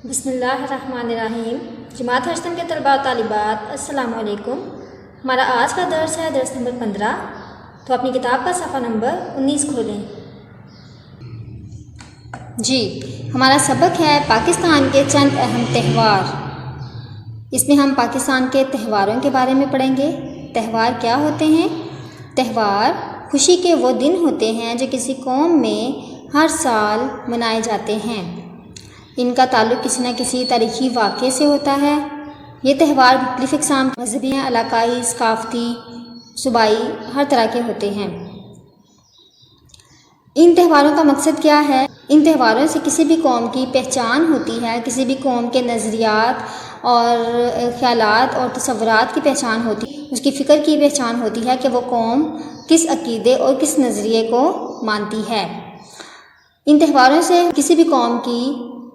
بسم اللہ الرحمن الرحیم۔ جماعت ہرسن کے طلباء و طالبات السلام علیکم۔ ہمارا آج کا درس ہے درس نمبر 15۔ تو اپنی کتاب کا صفحہ نمبر 19 کھولیں۔ جی، ہمارا سبق ہے پاکستان کے چند اہم تہوار۔ اس میں ہم پاکستان کے تہواروں کے بارے میں پڑھیں گے۔ تہوار کیا ہوتے ہیں؟ تہوار خوشی کے وہ دن ہوتے ہیں جو کسی قوم میں ہر سال منائے جاتے ہیں۔ ان کا تعلق کسی نہ کسی تاریخی واقعے سے ہوتا ہے۔ یہ تہوار مختلف اقسام مذہبی ہیں، علاقائی، ثقافتی، صوبائی، ہر طرح کے ہوتے ہیں۔ ان تہواروں کا مقصد کیا ہے؟ ان تہواروں سے کسی بھی قوم کی پہچان ہوتی ہے، کسی بھی قوم کے نظریات اور خیالات اور تصورات کی پہچان ہوتی ہے، اس کی فکر کی پہچان ہوتی ہے کہ وہ قوم کس عقیدے اور کس نظریے کو مانتی ہے۔ ان تہواروں سے کسی بھی قوم کی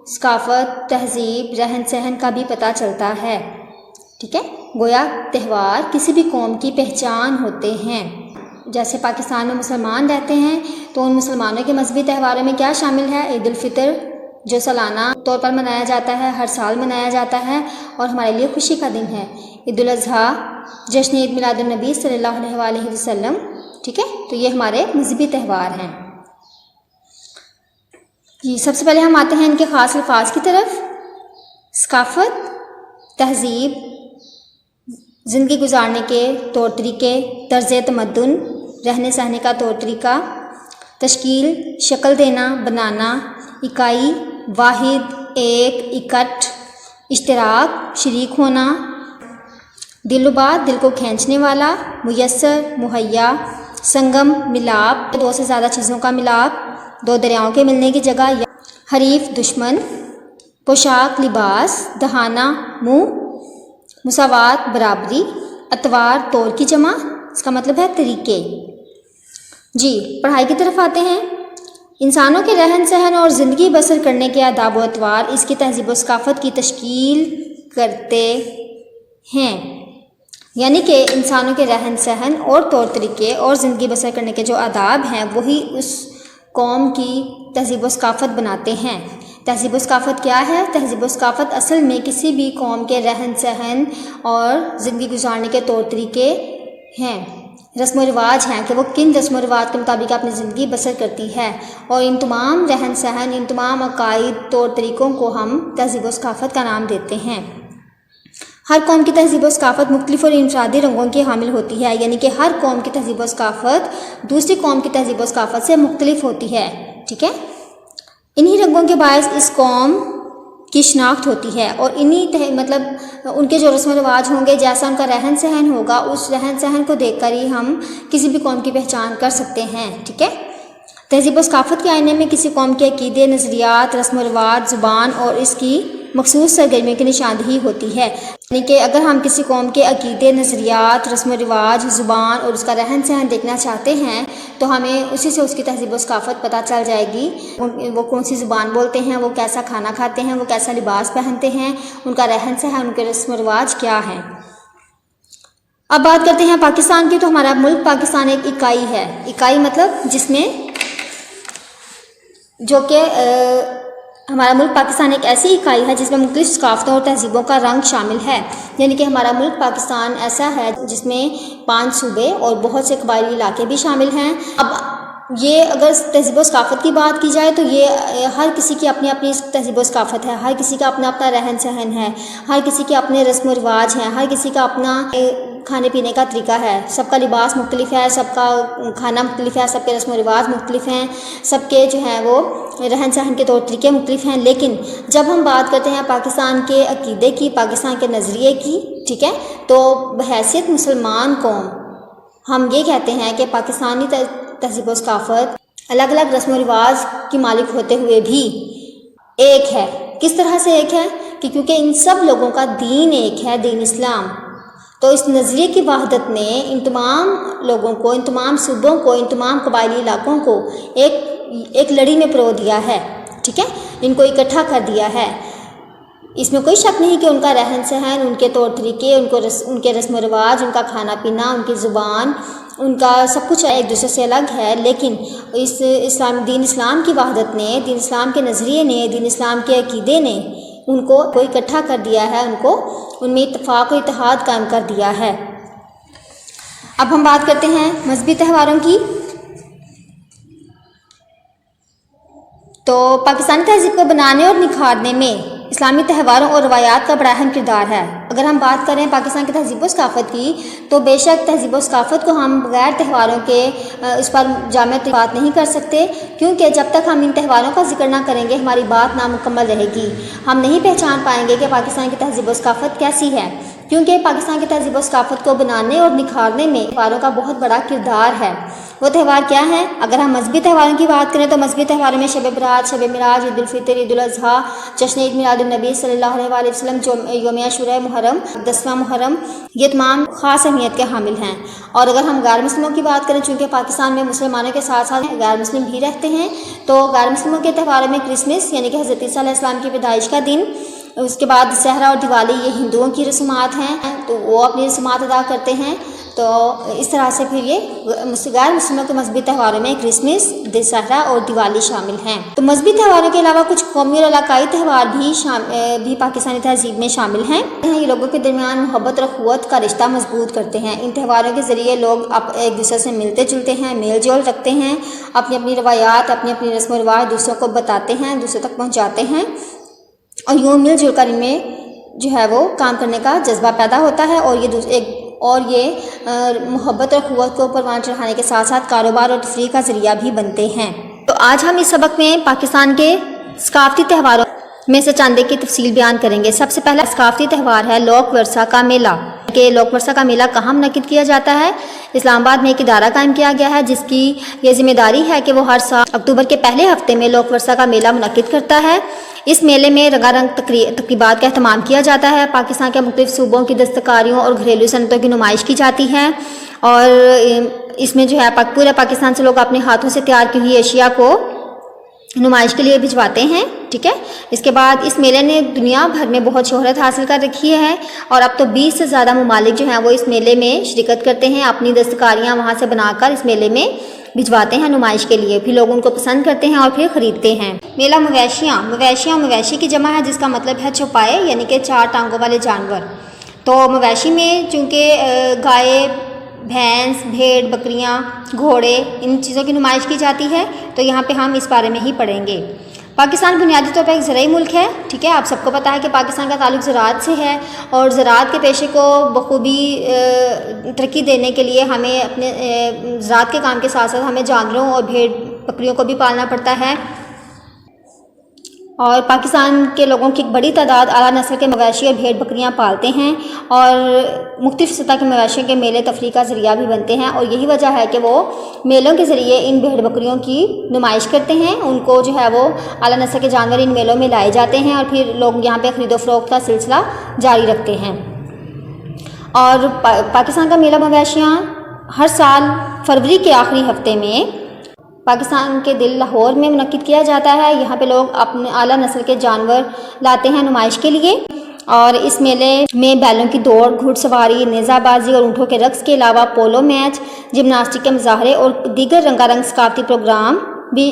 ثقافت، تہذیب، رہن سہن کا بھی پتہ چلتا ہے۔ ٹھیک ہے، گویا تہوار کسی بھی قوم کی پہچان ہوتے ہیں۔ جیسے پاکستان میں مسلمان رہتے ہیں تو ان مسلمانوں کے مذہبی تہواروں میں کیا شامل ہے؟ عید الفطر، جو سالانہ طور پر منایا جاتا ہے، ہر سال منایا جاتا ہے اور ہمارے لیے خوشی کا دن ہے۔ عید الاضحیٰ، جشن عید میلاد النبی صلی اللہ علیہ وآلہ وسلم۔ ٹھیک ہے، تو یہ ہمارے مذہبی تہوار ہیں۔ جی، سب سے پہلے ہم آتے ہیں ان کے خاص الفاظ کی طرف۔ ثقافت، تہذیب، زندگی گزارنے کے طور طریقے، طرز تمدن، رہنے سہنے کا طور طریقہ۔ تشکیل، شکل دینا، بنانا۔ اکائی، واحد، ایک، اکٹھ۔ اشتراک، شریک ہونا۔ دل و بات، دل کو کھینچنے والا، میسر، مہیا۔ سنگم، ملاپ، دو سے زیادہ چیزوں کا ملاپ، دو دریاؤں کے ملنے کی جگہ۔ حریف، دشمن۔ پوشاک، لباس۔ دہانہ، منہ۔ مساوات، برابری۔ اتوار، طور کی جمع، اس کا مطلب ہے طریقے۔ جی، پڑھائی کی طرف آتے ہیں۔ انسانوں کے رہن سہن اور زندگی بسر کرنے کے آداب و اطوار اس کی تہذیب و ثقافت کی تشکیل کرتے ہیں۔ یعنی کہ انسانوں کے رہن سہن اور طور طریقے اور زندگی بسر کرنے کے جو آداب ہیں وہی اس قوم کی تہذیب و ثقافت بناتے ہیں۔ تہذیب و ثقافت کیا ہے؟ تہذیب و ثقافت اصل میں کسی بھی قوم کے رہن سہن اور زندگی گزارنے کے طور طریقے ہیں، رسم و رواج ہیں کہ وہ کن رسم و رواج کے مطابق اپنی زندگی بسر کرتی ہے، اور ان تمام رہن سہن، ان تمام عقائد، طور طریقوں کو ہم تہذیب و ثقافت کا نام دیتے ہیں۔ ہر قوم کی تہذیب و ثقافت مختلف اور انفرادی رنگوں کی حامل ہوتی ہے، یعنی کہ ہر قوم کی تہذیب و ثقافت دوسری قوم کی تہذیب و ثقافت سے مختلف ہوتی ہے۔ ٹھیک ہے، انہی رنگوں کے باعث اس قوم کی شناخت ہوتی ہے، اور مطلب ان کے جو رسم و رواج ہوں گے، جیسا ان کا رہن سہن ہوگا، اس رہن سہن کو دیکھ کر ہی ہم کسی بھی قوم کی پہچان کر سکتے ہیں۔ ٹھیک ہے، تہذیب و ثقافت کے آئینے میں کسی قوم کے عقیدے، نظریات، رسم و رواج، زبان اور اس کی مخصوص سرگرمیوں کی نشاندہی ہوتی ہے۔ یعنی کہ اگر ہم کسی قوم کے عقیدے، نظریات، رسم و رواج، زبان اور اس کا رہن سہن دیکھنا چاہتے ہیں تو ہمیں اسی سے اس کی تہذیب و ثقافت پتہ چل جائے گی۔ وہ کون سی زبان بولتے ہیں، وہ کیسا کھانا کھاتے ہیں، وہ کیسا لباس پہنتے ہیں، ان کا رہن سہن، ان کے رسم و رواج کیا ہیں۔ اب بات کرتے ہیں پاکستان کی، تو ہمارا ملک پاکستان ایک اکائی ہے۔ اکائی مطلب جس میں جو کہ ہمارا ملک پاکستان ایک ایسی اکائی ہے جس میں مختلف ثقافتوں اور تہذیبوں کا رنگ شامل ہے۔ یعنی کہ ہمارا ملک پاکستان ایسا ہے جس میں 5 صوبے اور بہت سے قبائلی علاقے بھی شامل ہیں۔ اب یہ اگر تہذیب و ثقافت کی بات کی جائے تو یہ ہر کسی کی اپنی اپنی تہذیب و ثقافت ہے، ہر کسی کا اپنا اپنا رہن سہن ہے، ہر کسی کے اپنے رسم و رواج ہیں، ہر کسی کا اپنا کھانے پینے کا طریقہ ہے، سب کا لباس مختلف ہے، سب کا کھانا مختلف ہے، سب کے رسم و رواج مختلف ہیں، سب کے جو ہیں وہ رہن سہن کے طور طریقے مختلف ہیں۔ لیکن جب ہم بات کرتے ہیں پاکستان کے عقیدے کی، پاکستان کے نظریے کی، ٹھیک ہے، تو بحیثیت مسلمان قوم ہم یہ کہتے ہیں کہ پاکستانی تہذیب و ثقافت الگ الگ رسم و رواج کی مالک ہوتے ہوئے بھی ایک ہے۔ کس طرح سے ایک ہے؟ کہ کیونکہ ان سب لوگوں کا دین ایک ہے، دین اسلام۔ تو اس نظریے کی وحدت نے ان تمام لوگوں کو، ان تمام صوبوں کو، ان تمام قبائلی علاقوں کو ایک لڑی میں پرو دیا ہے۔ ٹھیک ہے، ان کو اکٹھا کر دیا ہے۔ اس میں کوئی شک نہیں کہ ان کا رہن سہن، ان کے طور طریقے، ان کے رسم و رواج، ان کا کھانا پینا، ان کی زبان، ان کا سب کچھ ایک دوسرے سے الگ ہے، لیکن دین اسلام کی وحدت نے، دین اسلام کے نظریے نے، دین اسلام کے عقیدے نے ان کو اکٹھا کر دیا ہے، ان میں اتفاق و اتحاد قائم کر دیا ہے۔ اب ہم بات کرتے ہیں مذہبی تہواروں کی۔ تو پاکستانی تہذیب کو بنانے اور نکھارنے میں اسلامی تہواروں اور روایات کا بڑا اہم کردار ہے۔ اگر ہم بات کریں پاکستان کی تہذیب و ثقافت کی، تو بے شک تہذیب و ثقافت کو ہم بغیر تہواروں کے اس پر جامع بات نہیں کر سکتے، کیونکہ جب تک ہم ان تہواروں کا ذکر نہ کریں گے ہماری بات نامکمل رہے گی۔ ہم نہیں پہچان پائیں گے کہ پاکستان کی تہذیب و ثقافت کیسی ہے، کیونکہ پاکستان کی تہذیب و ثقافت کو بنانے اور نکھارنے میں تہواروں کا بہت بڑا کردار ہے۔ وہ تہوار کیا ہیں؟ اگر ہم مذہبی تہواروں کی بات کریں تو مذہبی تہواروں میں شب برات، شب معراج، عید الفطر، عید الاضحیٰ، جشن عید میلاد النبی صلی اللہ علیہ وآلہ وسلم، یوم عاشوراء محرم، 10واں محرم، یہ تمام خاص اہمیت کے حامل ہیں۔ اور اگر ہم غیر مسلموں کی بات کریں، چونکہ پاکستان میں مسلمانوں کے ساتھ ساتھ غیر مسلم بھی رہتے ہیں، تو غیر مسلموں کے تہواروں میں کرسمس یعنی کہ حضرت عیسیٰ علیہ السلام کی پیدائش کا دن، اس کے بعد دسہرہ اور دیوالی یہ ہندوؤں کی رسومات ہیں، تو وہ اپنی رسومات ادا کرتے ہیں۔ تو اس طرح سے پھر یہ غیر مسلموں کے مذہبی تہواروں میں کرسمس، دسہرہ اور دیوالی شامل ہیں۔ تو مذہبی تہواروں کے علاوہ کچھ قومی اور علاقائی تہوار بھی پاکستانی تہذیب میں شامل ہیں۔ یہ لوگوں کے درمیان محبت اور اخوت کا رشتہ مضبوط کرتے ہیں۔ ان تہواروں کے ذریعے لوگ ایک دوسرے سے ملتے جلتے ہیں، میل جول رکھتے ہیں، اپنی اپنی روایات، اپنی اپنی رسم و رواج دوسروں کو بتاتے ہیں، دوسروں تک پہنچاتے ہیں، اور یوں مل جل کر ان میں جو ہے وہ کام کرنے کا جذبہ پیدا ہوتا ہے، اور یہ محبت اور قوت کو پروان چڑھانے کے ساتھ ساتھ کاروبار اور تفریح کا ذریعہ بھی بنتے ہیں۔ تو آج ہم اس سبق میں پاکستان کے ثقافتی تہواروں میں سے چند کی تفصیل بیان کریں گے۔ سب سے پہلا ثقافتی تہوار ہے لوک ورثہ کا میلہ۔ کہ لوک ورثہ کا میلہ کہاں منعقد کیا جاتا ہے؟ اسلام آباد میں ایک ادارہ قائم کیا گیا ہے جس کی یہ ذمہ داری ہے کہ وہ ہر سال اکتوبر کے پہلے ہفتے میں لوک ورثہ کا میلہ منعقد کرتا ہے۔ اس میلے میں رنگا رنگ تقریبات کا اہتمام کیا جاتا ہے۔ پاکستان کے مختلف صوبوں کی دستکاریوں اور گھریلو صنعتوں کی نمائش کی جاتی ہے، اور اس میں جو ہے پورے پاکستان سے لوگ اپنے ہاتھوں سے تیار کی ہوئی اشیاء کو نمائش کے لیے بھجواتے ہیں، ٹھیک ہے۔ اس کے بعد اس میلے نے دنیا بھر میں بہت شہرت حاصل کر رکھی ہے، اور اب تو 20 سے زیادہ ممالک جو ہیں وہ اس میلے میں شرکت کرتے ہیں، اپنی دستکاریاں وہاں سے بنا کر اس میلے میں بھجواتے ہیں نمائش کے لیے، پھر لوگ ان کو پسند کرتے ہیں اور پھر خریدتے ہیں۔ میلہ مویشی کی جمع ہے، جس کا مطلب ہے چوپائے، یعنی کہ 4 ٹانگوں والے جانور۔ تو مویشی میں چونکہ گائے، بھینس، بھیڑ، بکریاں، گھوڑے، ان چیزوں کی نمائش کی جاتی ہے، تو یہاں پہ ہم اس بارے میں ہی پڑھیں گے۔ پاکستان بنیادی طور پر ایک زرعی ملک ہے، ٹھیک ہے۔ آپ سب کو پتہ ہے کہ پاکستان کا تعلق زراعت سے ہے، اور زراعت کے پیشے کو بخوبی ترقی دینے کے لیے ہمیں اپنے زراعت کے کام کے ساتھ ساتھ ہمیں جانوروں اور بھیڑ بکریوں کو بھی پالنا پڑتا ہے، اور پاکستان کے لوگوں کی ایک بڑی تعداد اعلیٰ نسل کے مویشی اور بھیڑ بکریاں پالتے ہیں، اور مختلف سطح کے مویشیوں کے میلے تفریح کا ذریعہ بھی بنتے ہیں، اور یہی وجہ ہے کہ وہ میلوں کے ذریعے ان بھیڑ بکریوں کی نمائش کرتے ہیں۔ ان کو جو ہے وہ اعلیٰ نسل کے جانور ان میلوں میں لائے جاتے ہیں، اور پھر لوگ یہاں پہ خرید و فروخت کا سلسلہ جاری رکھتے ہیں۔ اور پاکستان کا میلہ مویشیاں ہر سال فروری کے آخری ہفتے میں پاکستان کے دل لاہور میں منعقد کیا جاتا ہے۔ یہاں پہ لوگ اپنے اعلیٰ نسل کے جانور لاتے ہیں نمائش کے لیے، اور اس میلے میں بیلوں کی دوڑ، گھڑ سواری، نیزہ بازی اور اونٹوں کے رقص کے علاوہ پولو میچ، جمناسٹک کے مظاہرے اور دیگر رنگا رنگ ثقافتی پروگرام بھی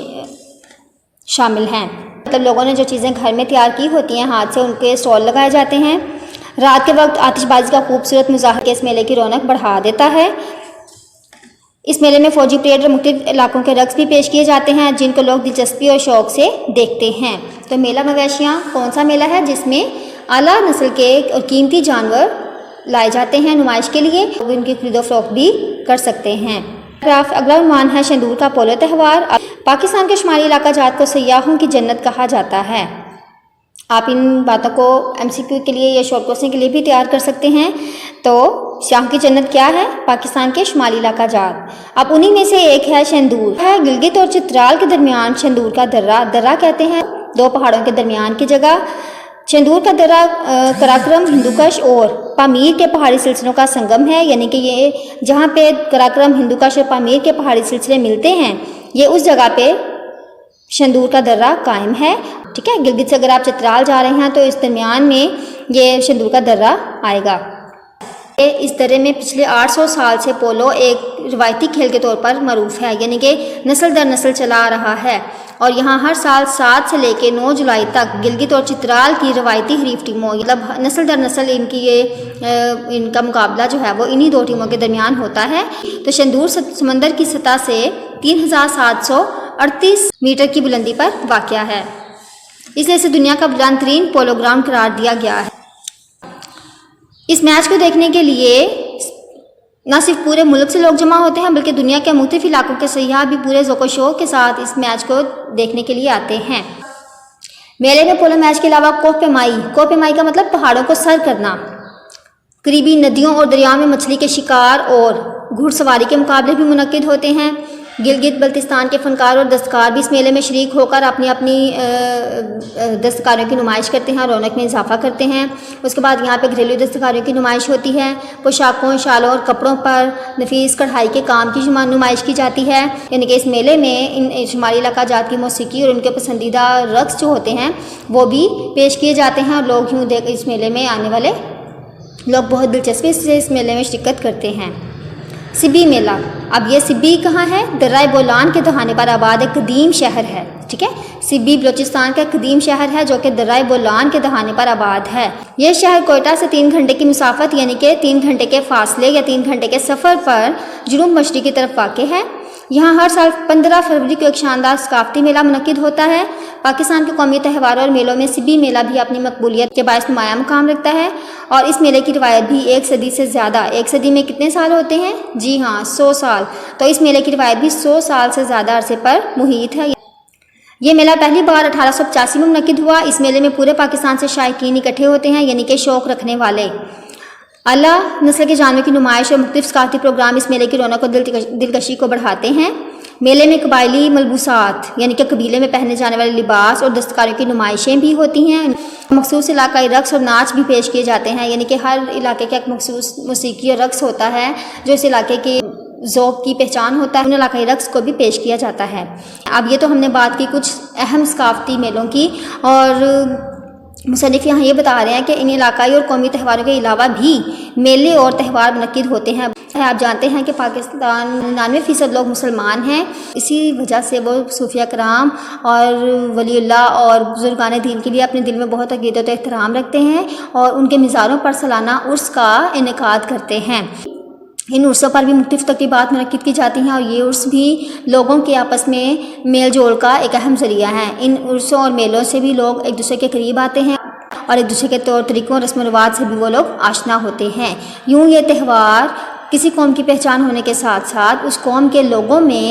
شامل ہیں۔ مطلب لوگوں نے جو چیزیں گھر میں تیار کی ہوتی ہیں ہاتھ سے، ان کے اسٹال لگائے جاتے ہیں۔ رات کے وقت آتش بازی کا خوبصورت مظاہرہ اس میلے کی رونق بڑھا دیتا ہے۔ اس میلے میں فوجی پریڈ اور مختلف علاقوں کے رقص بھی پیش کیے جاتے ہیں، جن کو لوگ دلچسپی اور شوق سے دیکھتے ہیں۔ تو میلہ مویشیاں کون سا میلہ ہے؟ جس میں اعلیٰ نسل کے اور قیمتی جانور لائے جاتے ہیں نمائش کے لیے، وہ ان کی خرید و فروخت بھی کر سکتے ہیں۔ اگلا عنوان ہے شندور کا پولو تہوار۔ پاکستان کے شمالی علاقہ جات کو سیاحوں کی جنت کہا جاتا ہے۔ آپ ان باتوں کو MCQ کے لیے یا شارٹ کوسچن کے لیے بھی تیار کر سکتے ہیں۔ تو سیاحوں کی جنت کیا ہے؟ پاکستان کے شمالی علاقہ جات۔ اب انہی میں سے ایک ہے شندور، ہے گلگت اور چترال کے درمیان شندور کا درہ کہتے ہیں 2 پہاڑوں کے درمیان کی جگہ۔ شندور کا درہ قراقرم، ہندوکش اور پامیر کے پہاڑی سلسلوں کا سنگم ہے، یعنی کہ یہ جہاں پہ قراقرم، ہندوکش اور پامیر کے پہاڑی سلسلے ملتے ہیں، یہ اس جگہ پہ شندور کا درہ قائم ہے، ٹھیک ہے۔ گلگت سے اگر آپ چترال جا رہے ہیں تو اس درمیان میں یہ شندور کا درہ آئے گا۔ اس درے میں پچھلے 800 سال سے پولو ایک روایتی کھیل کے طور پر معروف ہے، یعنی کہ نسل در نسل چلا آ رہا ہے۔ اور یہاں ہر سال 7 سے لے کے 9 جولائی تک گلگت اور چترال کی روایتی حریف ٹیموں مطلب نسل در نسل ان کا مقابلہ جو ہے وہ انہی 2 ٹیموں کے درمیان ہوتا ہے۔ تو شندور سمندر کی سطح سے 3738 میٹر کی بلندی پر واقع ہے، اس لیے اسے دنیا کا بلند ترین پولو گراؤنڈ قرار دیا گیا ہے۔ اس میچ کو دیکھنے کے لیے نہ صرف پورے ملک سے لوگ جمع ہوتے ہیں بلکہ دنیا کے مختلف علاقوں کے سیاح بھی پورے ذوق و شوق کے ساتھ اس میچ کو دیکھنے کے لیے آتے ہیں۔ میلے میں پولو میچ کے علاوہ کوہ پیمائی کا مطلب پہاڑوں کو سر کرنا، قریبی ندیوں اور دریاؤں میں مچھلی کے شکار اور گھڑ سواری کے مقابلے بھی منعقد ہوتے ہیں۔ گلگت بلتستان کے فنکار اور دستکار بھی اس میلے میں شریک ہو کر اپنی دستکاریوں کی نمائش کرتے ہیں اور رونق میں اضافہ کرتے ہیں۔ اس کے بعد یہاں پہ گھریلو دستکاریوں کی نمائش ہوتی ہے، پوشاکوں، شالوں اور کپڑوں پر نفیس کڑھائی کے کام کی نمائش کی جاتی ہے، یعنی کہ اس میلے میں ان شمالی علاقہ جات کی موسیقی اور ان کے پسندیدہ رقص جو ہوتے ہیں وہ بھی پیش کیے جاتے ہیں، اور لوگ یوں اس میلے میں آنے والے لوگ بہت دلچسپی سے اس میلے میں شرکت کرتے ہیں۔ سبی میلہ، اب یہ سبی کہاں ہے؟ درۂ بولان کے دہانے پر آباد ایک قدیم شہر ہے، ٹھیک ہے، سبی بلوچستان کا قدیم شہر ہے جو کہ درۂ بولان کے دہانے پر آباد ہے۔ یہ شہر کوئٹہ سے 3 گھنٹے کی مسافت یعنی کہ 3 گھنٹے کے فاصلے یا 3 گھنٹے کے سفر پر جنوب مشرق کی طرف واقع ہے۔ یہاں ہر سال 15 فروری کو ایک شاندار ثقافتی میلہ منعقد ہوتا ہے۔ پاکستان کے قومی تہواروں اور میلوں میں سبی میلہ بھی اپنی مقبولیت کے باعث نمایاں مقام رکھتا ہے، اور اس میلے کی روایت بھی 1 صدی سے زیادہ، 1 صدی میں کتنے سال ہوتے ہیں؟ جی ہاں، 100 سال، تو اس میلے کی روایت بھی 100 سال سے زیادہ عرصے پر محیط ہے۔ یہ میلہ پہلی بار 1885 میں منعقد ہوا۔ اس میلے میں پورے پاکستان سے شائقین اکٹھے ہوتے ہیں، یعنی کہ شوق رکھنے والے۔ اعلیٰ نسل کے جانوروں کی نمائش اور مختلف ثقافتی پروگرام اس میلے کی رونق اور دلکشی کو بڑھاتے ہیں۔ میلے میں قبائلی ملبوسات یعنی کہ قبیلے میں پہنے جانے والے لباس اور دستکاریوں کی نمائشیں بھی ہوتی ہیں۔ مخصوص علاقائی رقص اور ناچ بھی پیش کیے جاتے ہیں، یعنی کہ ہر علاقے کا ایک مخصوص موسیقی اور رقص ہوتا ہے جو اس علاقے کے ذوق کی پہچان ہوتا ہے، ان علاقائی رقص کو بھی پیش کیا جاتا ہے۔ اب یہ تو ہم نے بات کی کچھ اہم ثقافتی میلوں کی، اور مصنف یہاں یہ بتا رہے ہیں کہ ان علاقائی اور قومی تہواروں کے علاوہ بھی میلے اور تہوار منعقد ہوتے ہیں۔ آپ جانتے ہیں کہ پاکستان 99% لوگ مسلمان ہیں، اسی وجہ سے وہ صوفیہ کرام اور ولی اللہ اور بزرگان دین کے لیے اپنے دل میں بہت عقیدت و احترام رکھتے ہیں، اور ان کے مزاروں پر سالانہ عرس کا انعقاد کرتے ہیں۔ ان عرسوں پر بھی مختلف تقریبات منعقد کی جاتی ہیں، اور یہ عرس بھی لوگوں کے آپس میں میل جول کا ایک اہم ذریعہ ہے۔ ان عرسوں اور میلوں سے بھی لوگ ایک دوسرے کے قریب آتے ہیں، اور ایک دوسرے کے طور طریقوں اور رسم و رواج سے بھی وہ لوگ آشنا ہوتے ہیں۔ یوں یہ تہوار کسی قوم کی پہچان ہونے کے ساتھ ساتھ اس قوم کے لوگوں میں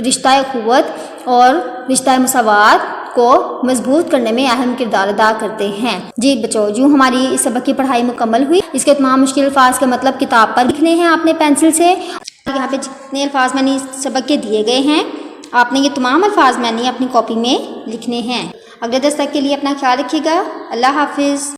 رشتہ اخوت اور رشتہ مساوات کو مضبوط کرنے میں اہم کردار ادا کرتے ہیں۔ جی بچوں، جو ہماری اس سبق کی پڑھائی مکمل ہوئی، اس کے تمام مشکل الفاظ کا مطلب کتاب پر لکھنے ہیں آپ نے پینسل سے۔ یہاں پہ جتنے الفاظ میں نے اس سبق کے دیے گئے ہیں، آپ نے یہ تمام الفاظ میں نے اپنی کاپی میں لکھنے ہیں۔ اگلے درس تک کے لیے اپنا خیال رکھیے گا۔ اللہ حافظ۔